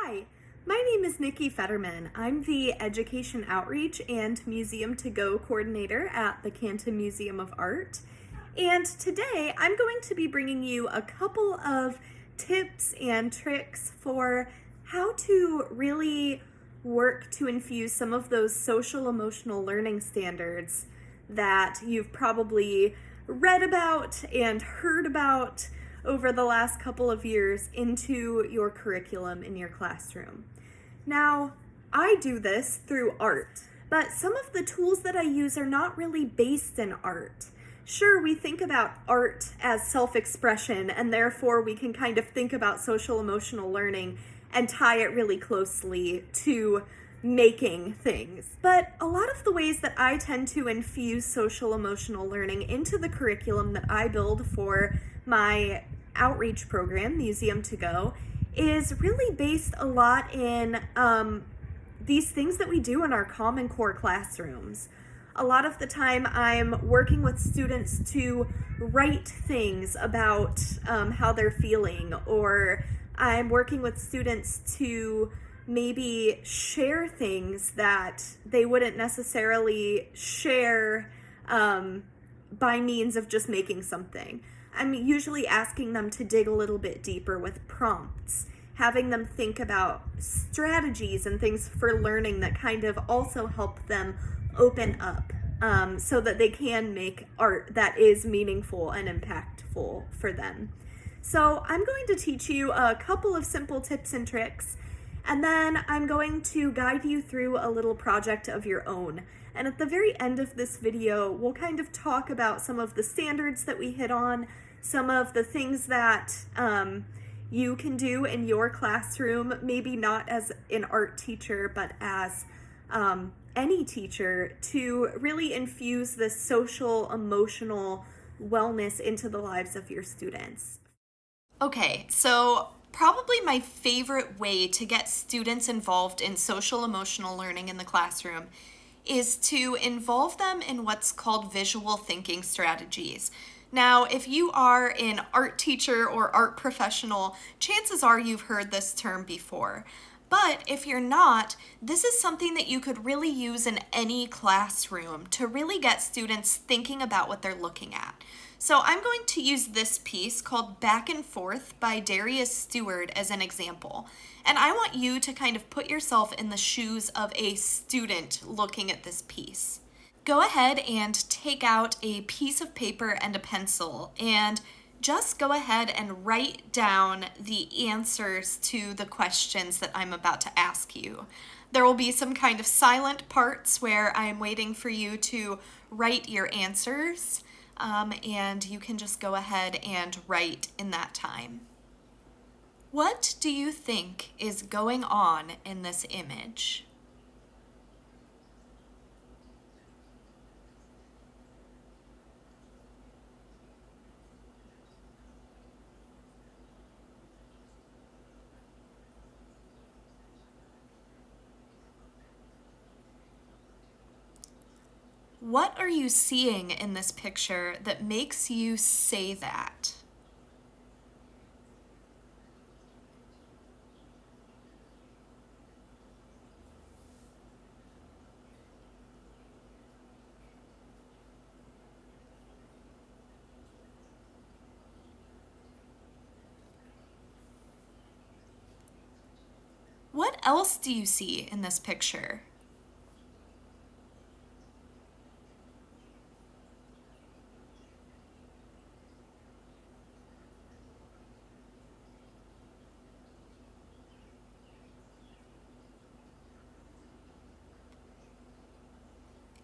Hi, my name is Nyki Fetterman. I'm the Education Outreach and Museum to Go coordinator at the Canton Museum of Art. And today I'm going to be bringing you a couple of tips and tricks for how to really work to infuse some of those social emotional learning standards that you've probably read about and heard about over the last couple of years into your curriculum in your classroom. Now, I do this through art, but some of the tools that I use are not really based in art. Sure, we think about art as self-expression, and therefore we can kind of think about social emotional learning and tie it really closely to making things. But a lot of the ways that I tend to infuse social emotional learning into the curriculum that I build for my outreach program, Museum to Go, is really based a lot in these things that we do in our Common Core classrooms. A lot of the time I'm working with students to write things about how they're feeling, or I'm working with students to maybe share things that they wouldn't necessarily share by means of just making something. I'm usually asking them to dig a little bit deeper with prompts, having them think about strategies and things for learning that kind of also help them open up so that they can make art that is meaningful and impactful for them. So I'm going to teach you a couple of simple tips and tricks, and then I'm going to guide you through a little project of your own. And at the very end of this video, we'll kind of talk about some of the standards that we hit on, some of the things that you can do in your classroom, maybe not as an art teacher, but as any teacher, to really infuse this social, emotional wellness into the lives of your students. Okay, so probably my favorite way to get students involved in social emotional learning in the classroom is to involve them in what's called visual thinking strategies. Now, if you are an art teacher or art professional, chances are you've heard this term before. But if you're not, this is something that you could really use in any classroom to really get students thinking about what they're looking at. So I'm going to use this piece called Back and Forth by Darius Stewart as an example. And I want you to kind of put yourself in the shoes of a student looking at this piece. Go ahead and take out a piece of paper and a pencil and just go ahead and write down the answers to the questions that I'm about to ask you. There will be some kind of silent parts where I'm waiting for you to write your answers. And you can just go ahead and write in that time. What do you think is going on in this image? What are you seeing in this picture that makes you say that? What else do you see in this picture?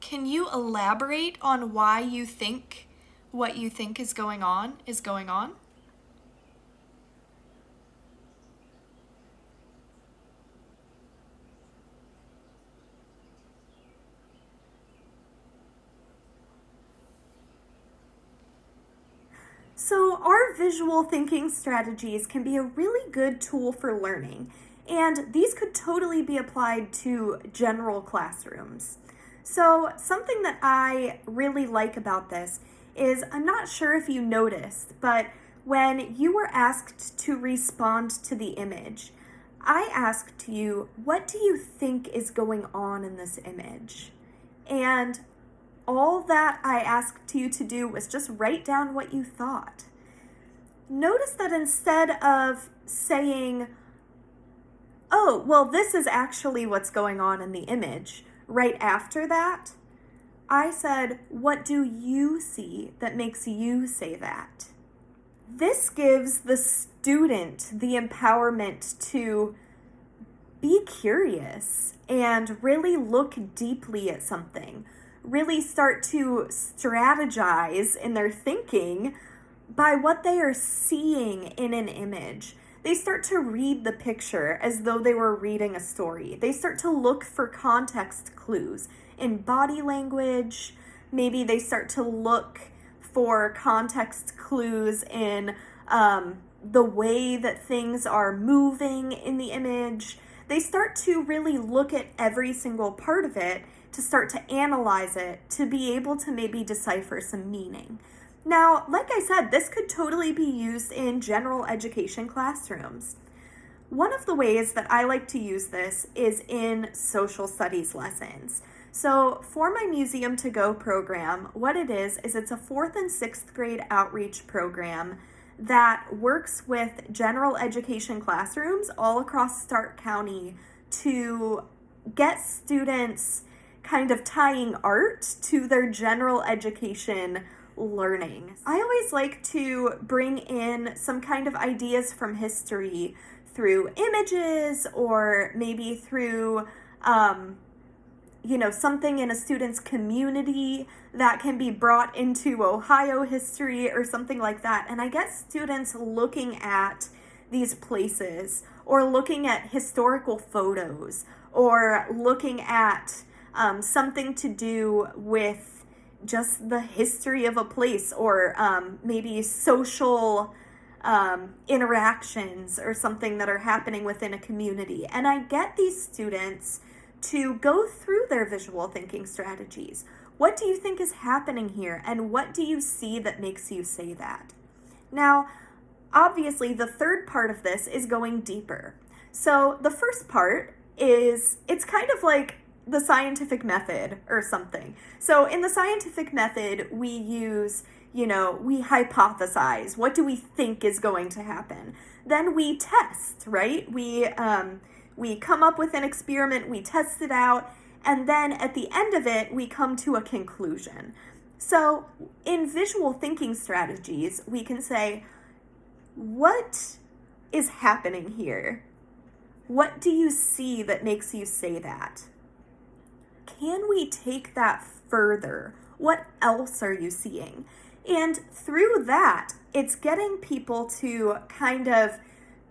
Can you elaborate on why you think what you think is going on is going on? So our visual thinking strategies can be a really good tool for learning, and these could totally be applied to general classrooms. So something that I really like about this is, I'm not sure if you noticed, but when you were asked to respond to the image, I asked you, what do you think is going on in this image? And all that I asked you to do was just write down what you thought. Notice that instead of saying, oh, well, this is actually what's going on in the image, right after that, I said, what do you see that makes you say that? This gives the student the empowerment to be curious and really look deeply at something, really start to strategize in their thinking by what they are seeing in an image. They start to read the picture as though they were reading a story. They start to look for context clues in body language. Maybe they start to look for context clues in the way that things are moving in the image. They start to really look at every single part of it to start to analyze it, to be able to maybe decipher some meaning. Now, like I said, this could totally be used in general education classrooms. One of the ways that I like to use this is in social studies lessons. So for my Museum to Go program, what it is it's a 4th and 6th grade outreach program that works with general education classrooms all across Stark County to get students kind of tying art to their general education learning. I always like to bring in some kind of ideas from history through images or maybe through something in a student's community that can be brought into Ohio history or something like that. And I get students looking at these places or looking at historical photos or looking at something to do with just the history of a place or maybe social interactions or something that are happening within a community. And I get these students to go through their visual thinking strategies. What do you think is happening here? And what do you see that makes you say that? Now, obviously, the third part of this is going deeper. So the first part is, it's kind of like the scientific method or something. So in the scientific method, we use, we hypothesize. What do we think is going to happen? Then we test, right? We come up with an experiment, we test it out, and then at the end of it, we come to a conclusion. So in visual thinking strategies, we can say, what is happening here? What do you see that makes you say that? Can we take that further? What else are you seeing? And through that, it's getting people to kind of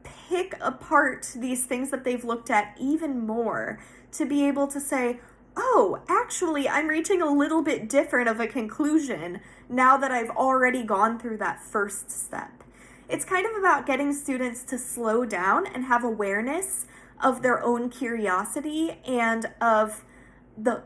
pick apart these things that they've looked at even more to be able to say, oh, actually, I'm reaching a little bit different of a conclusion now that I've already gone through that first step. It's kind of about getting students to slow down and have awareness of their own curiosity and of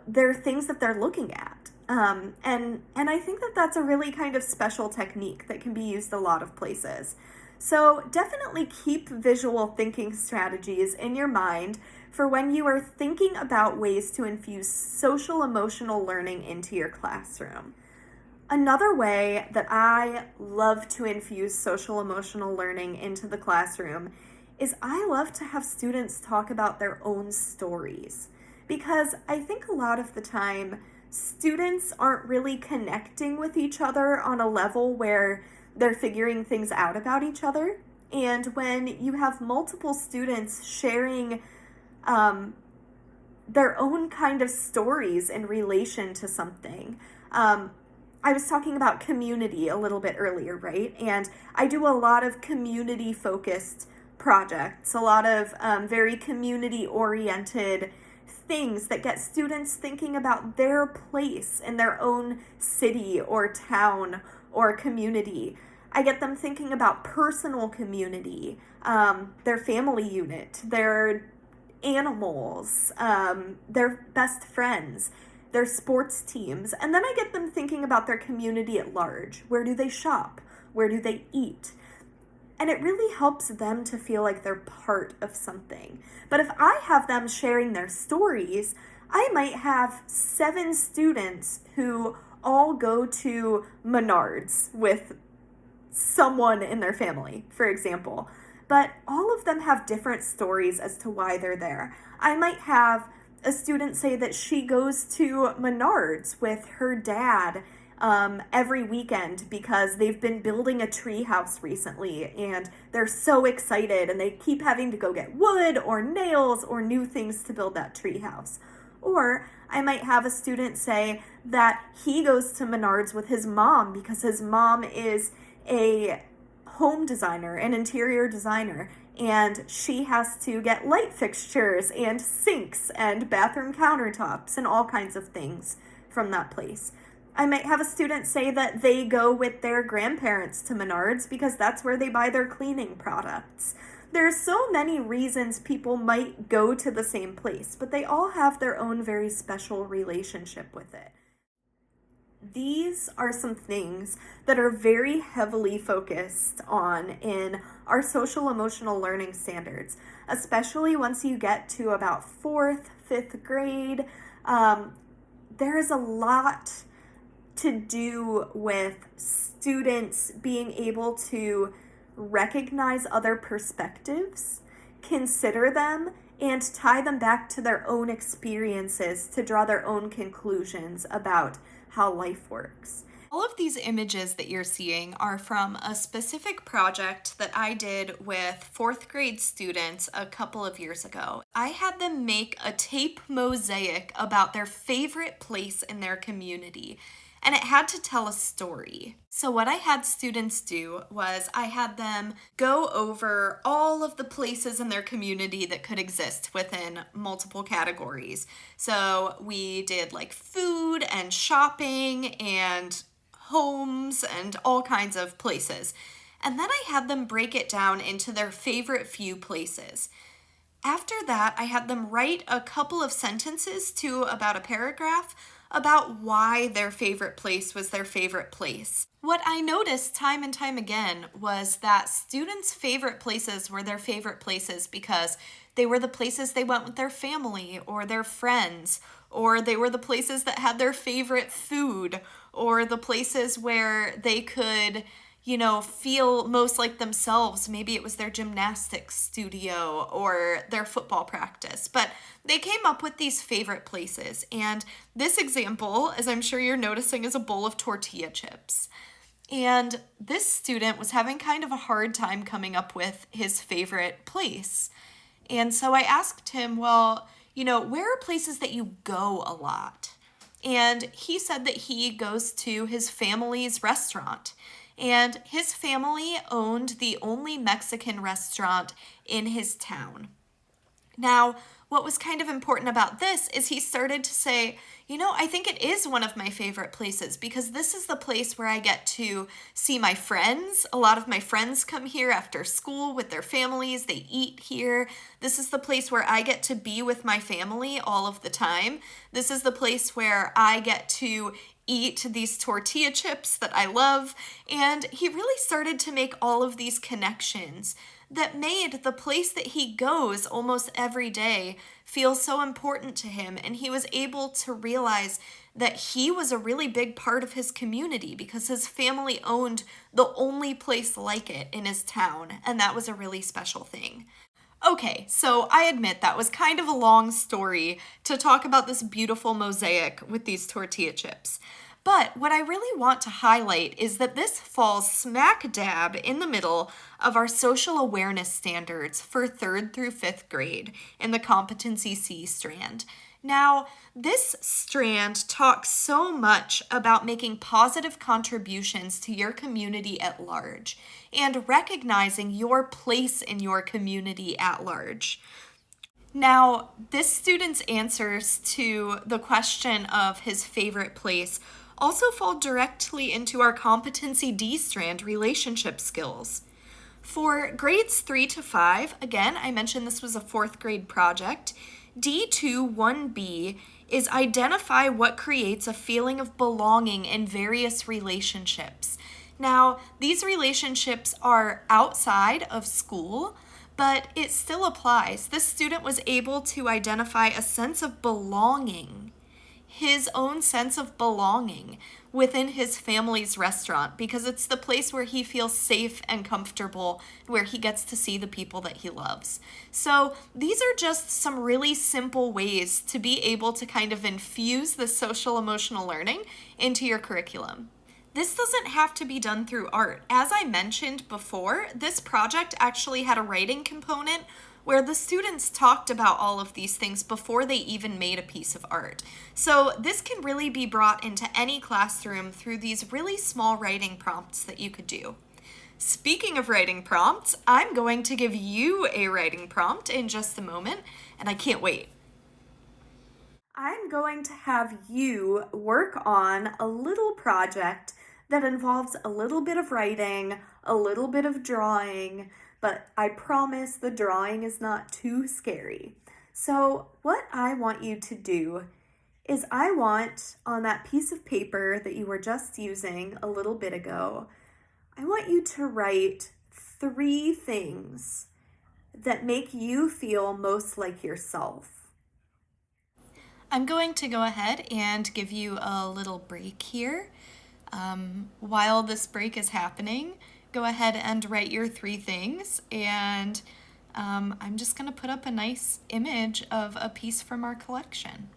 their things that they're looking at. And I think that that's a really kind of special technique that can be used a lot of places. So definitely keep visual thinking strategies in your mind for when you are thinking about ways to infuse social emotional learning into your classroom. Another way that I love to infuse social emotional learning into the classroom is I love to have students talk about their own stories, because I think a lot of the time students aren't really connecting with each other on a level where they're figuring things out about each other. And when you have multiple students sharing their own kind of stories in relation to something, I was talking about community a little bit earlier, right? And I do a lot of community-focused projects, a lot of very community-oriented things that get students thinking about their place in their own city or town or community. I get them thinking about personal community, their family unit, their animals, their best friends, their sports teams. And then I get them thinking about their community at large. Where do they shop? Where do they eat? and it really helps them to feel like they're part of something. But if I have them sharing their stories, I might have 7 students who all go to Menards with someone in their family, for example. But all of them have different stories as to why they're there. I might have a student say that she goes to Menards with her dad every weekend because they've been building a tree house recently and they're so excited and they keep having to go get wood or nails or new things to build that tree house. Or I might have a student say that he goes to Menards with his mom because his mom is a home designer, an interior designer, and she has to get light fixtures and sinks and bathroom countertops and all kinds of things from that place. I might have a student say that they go with their grandparents to Menards because that's where they buy their cleaning products. There's so many reasons people might go to the same place, but they all have their own very special relationship with it. These are some things that are very heavily focused on in our social emotional learning standards, especially once you get to about 4th, 5th grade. There is a lot to do with students being able to recognize other perspectives, consider them, and tie them back to their own experiences to draw their own conclusions about how life works. All of these images that you're seeing are from a specific project that I did with 4th grade students a couple of years ago. I had them make a tape mosaic about their favorite place in their community, and it had to tell a story. So what I had students do was I had them go over all of the places in their community that could exist within multiple categories. So we did like food and shopping and homes and all kinds of places. And then I had them break it down into their favorite few places. After that, I had them write a couple of sentences to about a paragraph about why their favorite place was their favorite place. What I noticed time and time again was that students' favorite places were their favorite places because they were the places they went with their family or their friends, or they were the places that had their favorite food, or the places where they could, feel most like themselves. Maybe it was their gymnastics studio or their football practice. But they came up with these favorite places. And this example, as I'm sure you're noticing, is a bowl of tortilla chips. And this student was having kind of a hard time coming up with his favorite place. And so I asked him, well, where are places that you go a lot? And he said that he goes to his family's restaurant. And his family owned the only Mexican restaurant in his town. Now, what was kind of important about this is he started to say, I think it is one of my favorite places because this is the place where I get to see my friends. A lot of my friends come here after school with their families. They eat here. This is the place where I get to be with my family all of the time. This is the place where I get to eat these tortilla chips that I love. And he really started to make all of these connections that made the place that he goes almost every day feel so important to him. And he was able to realize that he was a really big part of his community because his family owned the only place like it in his town. And that was a really special thing. Okay, so I admit that was kind of a long story to talk about this beautiful mosaic with these tortilla chips. But what I really want to highlight is that this falls smack dab in the middle of our social awareness standards for 3rd through 5th grade in the Competency C strand. Now, this strand talks so much about making positive contributions to your community at large and recognizing your place in your community at large. Now, this student's answers to the question of his favorite place also fall directly into our Competency D strand, relationship skills. For grades 3 to 5, again, I mentioned this was a 4th grade project, D2-1B is identify what creates a feeling of belonging in various relationships. Now, these relationships are outside of school, but it still applies. This student was able to identify a sense of belonging, his own sense of belonging within his family's restaurant, because it's the place where he feels safe and comfortable, where he gets to see the people that he loves. So these are just some really simple ways to be able to kind of infuse the social emotional learning into your curriculum. This doesn't have to be done through art. As I mentioned before, this project actually had a writing component where the students talked about all of these things before they even made a piece of art. So this can really be brought into any classroom through these really small writing prompts that you could do. Speaking of writing prompts, I'm going to give you a writing prompt in just a moment, and I can't wait. I'm going to have you work on a little project that involves a little bit of writing, a little bit of drawing, but I promise the drawing is not too scary. So what I want you to do is I want on that piece of paper that you were just using a little bit ago, I want you to write 3 things that make you feel most like yourself. I'm going to go ahead and give you a little break here. While this break is happening, go ahead and write your 3 things, and I'm just going to put up a nice image of a piece from our collection.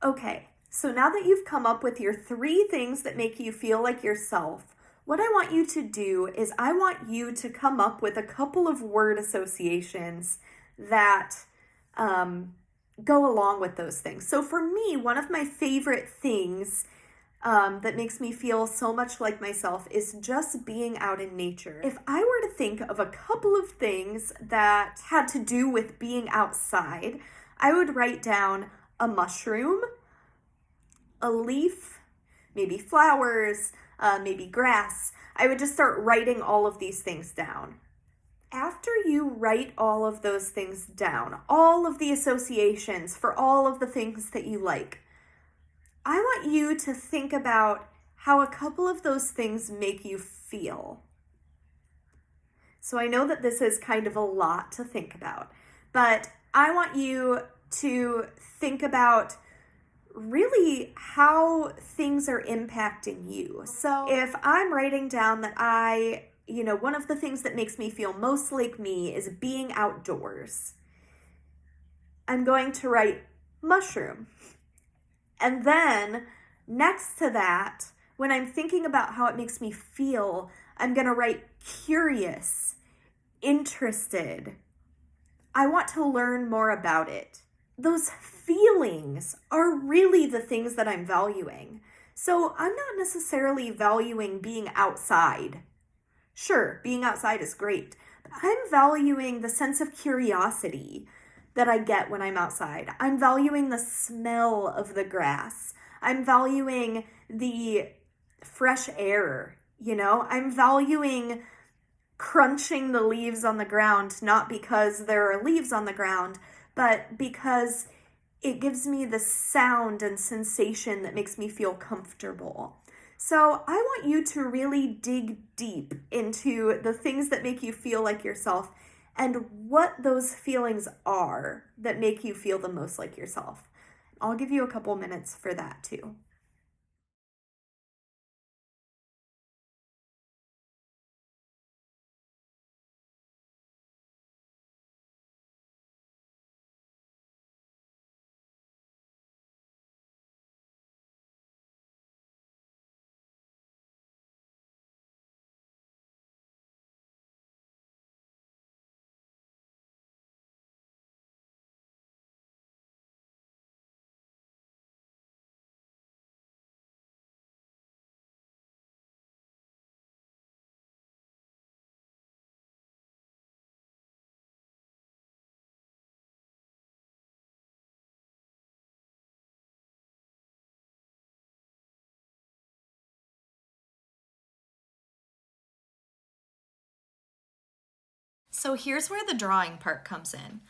Okay, so now that you've come up with your 3 things that make you feel like yourself, what I want you to do is I want you to come up with a couple of word associations that go along with those things. So for me, one of my favorite things that makes me feel so much like myself is just being out in nature. If I were to think of a couple of things that had to do with being outside, I would write down a mushroom, a leaf, maybe flowers, maybe grass. I would just start writing all of these things down. After you write all of those things down, all of the associations for all of the things that you like, I want you to think about how a couple of those things make you feel. So I know that this is kind of a lot to think about, but I want you to think about really how things are impacting you. So if I'm writing down that one of the things that makes me feel most like me is being outdoors, I'm going to write mushroom. And then next to that, when I'm thinking about how it makes me feel, I'm going to write curious, interested. I want to learn more about it. Those feelings are really the things that I'm valuing. So I'm not necessarily valuing being outside. Sure, being outside is great, but I'm valuing the sense of curiosity that I get when I'm outside. I'm valuing the smell of the grass. I'm valuing the fresh air, I'm valuing crunching the leaves on the ground, not because there are leaves on the ground, but because it gives me the sound and sensation that makes me feel comfortable. So I want you to really dig deep into the things that make you feel like yourself and what those feelings are that make you feel the most like yourself. I'll give you a couple minutes for that too. So here's where the drawing part comes in.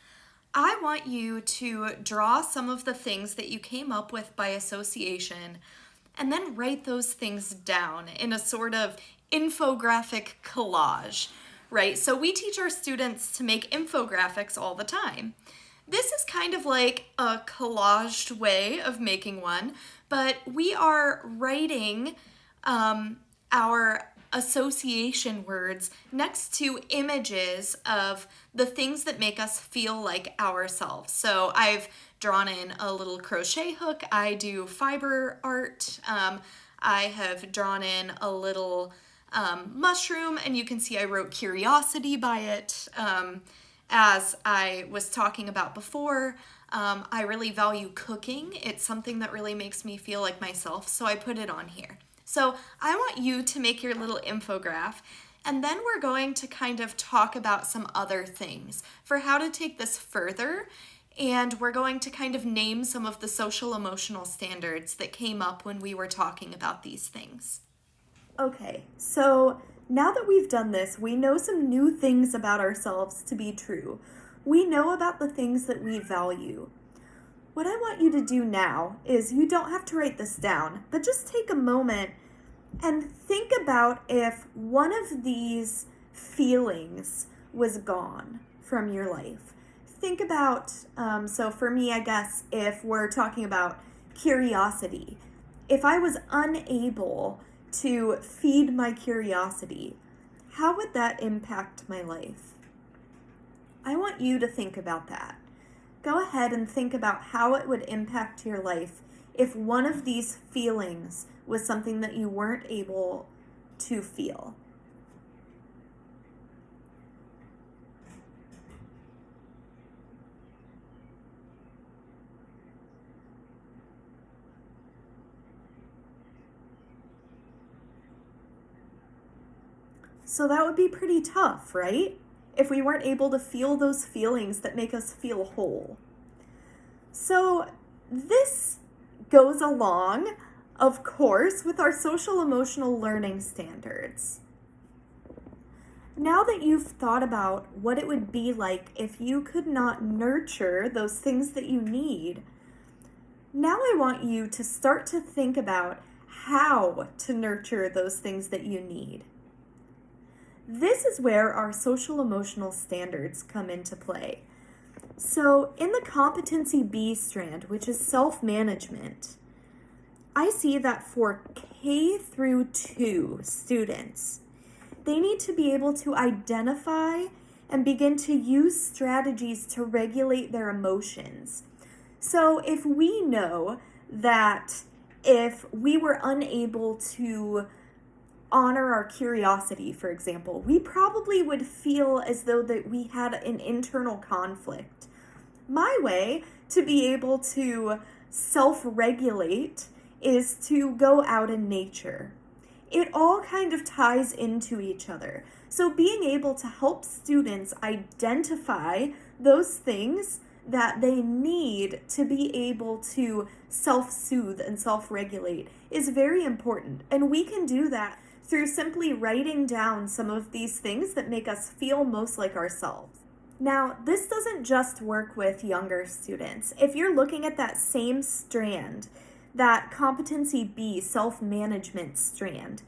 I want you to draw some of the things that you came up with by association and then write those things down in a sort of infographic collage, right? So we teach our students to make infographics all the time. This is kind of like a collaged way of making one, but we are writing our association words next to images of the things that make us feel like ourselves. So I've drawn in a little crochet hook. I do fiber art. I have drawn in a little mushroom, and you can see I wrote curiosity by it. As I was talking about before, I really value cooking. It's something that really makes me feel like myself, so I put it on here. So I want you to make your little infograph, and then we're going to kind of talk about some other things for how to take this further, and we're going to kind of name some of the social emotional standards that came up when we were talking about these things. Okay, so now that we've done this, we know some new things about ourselves to be true. We know about the things that we value. What I want you to do now is, you don't have to write this down, but just take a moment and think about if one of these feelings was gone from your life. Think about, so for me, I guess, if we're talking about curiosity, if I was unable to feed my curiosity, how would that impact my life? I want you to think about that. Go ahead and think about how it would impact your life if one of these feelings was something that you weren't able to feel. So that would be pretty tough, right? If we weren't able to feel those feelings that make us feel whole. So this goes along, of course, with our social emotional learning standards. Now that you've thought about what it would be like if you could not nurture those things that you need, now I want you to start to think about how to nurture those things that you need. This is where our social emotional standards come into play. So in the competency B strand, which is self-management, I see that for K through 2 students, they need to be able to identify and begin to use strategies to regulate their emotions. So if we know that if we were unable to honor our curiosity, for example, we probably would feel as though that we had an internal conflict. My way to be able to self-regulate is to go out in nature. It all kind of ties into each other. So being able to help students identify those things that they need to be able to self-soothe and self-regulate is very important. And we can do that through simply writing down some of these things that make us feel most like ourselves. Now, this doesn't just work with younger students. If you're looking at that same strand, that competency B, self-management strand,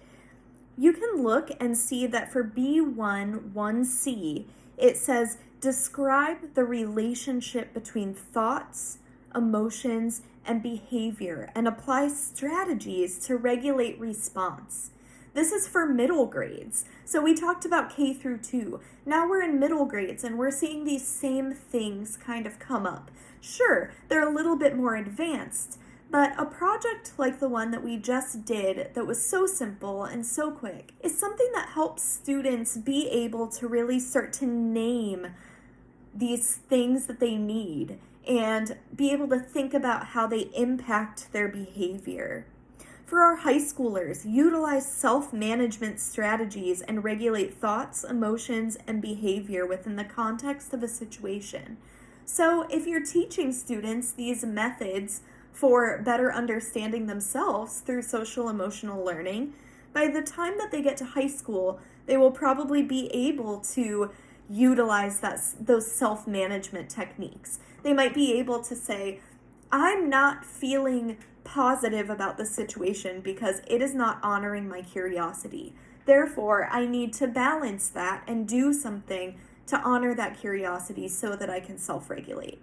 you can look and see that for B1, 1C, it says, describe the relationship between thoughts, emotions, and behavior, and apply strategies to regulate response. This is for middle grades. So we talked about K through 2. Now we're in middle grades and we're seeing these same things kind of come up. Sure, they're a little bit more advanced, but a project like the one that we just did that was so simple and so quick is something that helps students be able to really start to name these things that they need and be able to think about how they impact their behavior. For our high schoolers, utilize self-management strategies and regulate thoughts, emotions, and behavior within the context of a situation. So if you're teaching students these methods for better understanding themselves through social emotional learning, by the time that they get to high school, they will probably be able to utilize those self-management techniques. They might be able to say, I'm not feeling positive about the situation because it is not honoring my curiosity. Therefore, I need to balance that and do something to honor that curiosity so that I can self-regulate.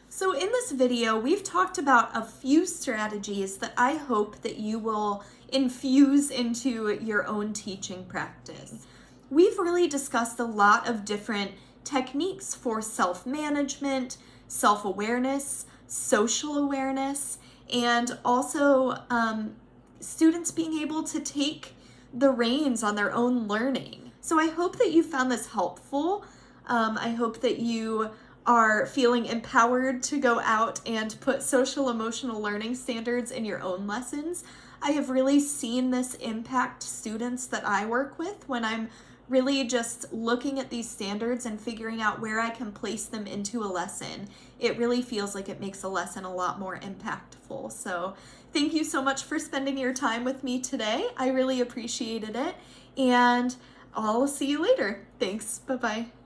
So in this video, we've talked about a few strategies that I hope that you will infuse into your own teaching practice. We've really discussed a lot of different techniques for self-management, self-awareness, social awareness, and also students being able to take the reins on their own learning. So I hope that you found this helpful. I hope that you are feeling empowered to go out and put social emotional learning standards in your own lessons. I have really seen this impact students that I work with when I'm really just looking at these standards and figuring out where I can place them into a lesson. It really feels like it makes a lesson a lot more impactful. So thank you so much for spending your time with me today. I really appreciated it, and I'll see you later. Thanks. Bye-bye.